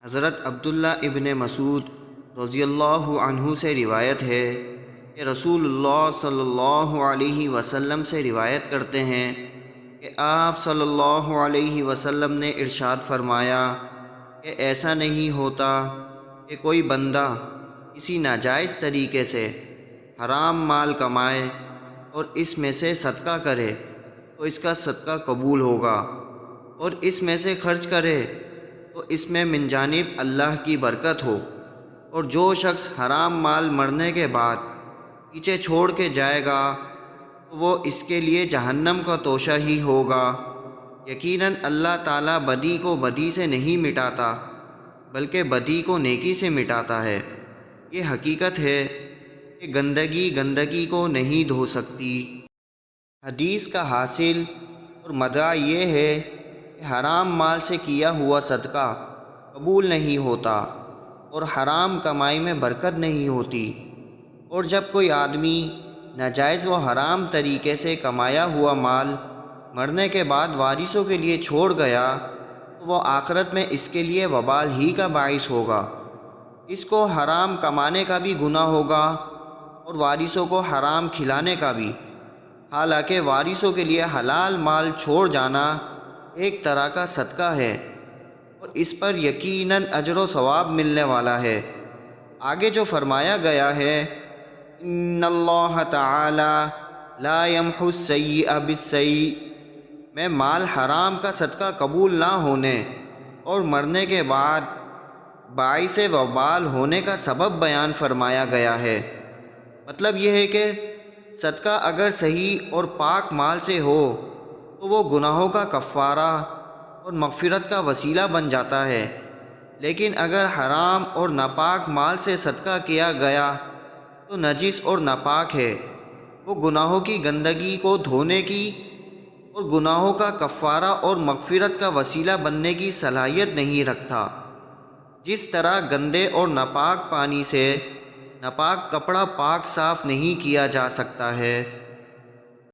حضرت عبداللہ ابن مسعود رضی اللہ عنہ سے روایت ہے کہ رسول اللہ صلی اللہ علیہ وسلم سے روایت کرتے ہیں کہ آپ صلی اللہ علیہ وسلم نے ارشاد فرمایا کہ ایسا نہیں ہوتا کہ کوئی بندہ کسی ناجائز طریقے سے حرام مال کمائے اور اس میں سے صدقہ کرے تو اس کا صدقہ قبول ہوگا، اور اس میں سے خرچ کرے تو اس میں من جانب اللہ کی برکت ہو، اور جو شخص حرام مال مرنے کے بعد پیچھے چھوڑ کے جائے گا تو وہ اس کے لیے جہنم کا توشہ ہی ہوگا۔ یقیناً اللہ تعالیٰ بدی کو بدی سے نہیں مٹاتا بلکہ بدی کو نیکی سے مٹاتا ہے۔ یہ حقیقت ہے کہ گندگی گندگی کو نہیں دھو سکتی۔ حدیث کا حاصل اور مدعا یہ ہے کہ حرام مال سے کیا ہوا صدقہ قبول نہیں ہوتا اور حرام کمائی میں برکت نہیں ہوتی، اور جب کوئی آدمی ناجائز و حرام طریقے سے کمایا ہوا مال مرنے کے بعد وارثوں کے لیے چھوڑ گیا تو وہ آخرت میں اس کے لیے وبال ہی کا باعث ہوگا۔ اس کو حرام کمانے کا بھی گناہ ہوگا اور وارثوں کو حرام کھلانے کا بھی، حالانکہ وارثوں کے لیے حلال مال چھوڑ جانا ایک طرح کا صدقہ ہے اور اس پر یقیناً اجر و ثواب ملنے والا ہے۔ آگے جو فرمایا گیا ہے، ان اللہ تعالی لا یمحو السیئ بالسیئ، میں مال حرام کا صدقہ قبول نہ ہونے اور مرنے کے بعد باعث وبال ہونے کا سبب بیان فرمایا گیا ہے۔ مطلب یہ ہے کہ صدقہ اگر صحیح اور پاک مال سے ہو تو وہ گناہوں کا کفارہ اور مغفرت کا وسیلہ بن جاتا ہے، لیکن اگر حرام اور ناپاک مال سے صدقہ کیا گیا تو نجس اور ناپاک ہے، وہ گناہوں کی گندگی کو دھونے کی اور گناہوں کا کفارہ اور مغفرت کا وسیلہ بننے کی صلاحیت نہیں رکھتا۔ جس طرح گندے اور ناپاک پانی سے ناپاک کپڑا پاک صاف نہیں کیا جا سکتا ہے،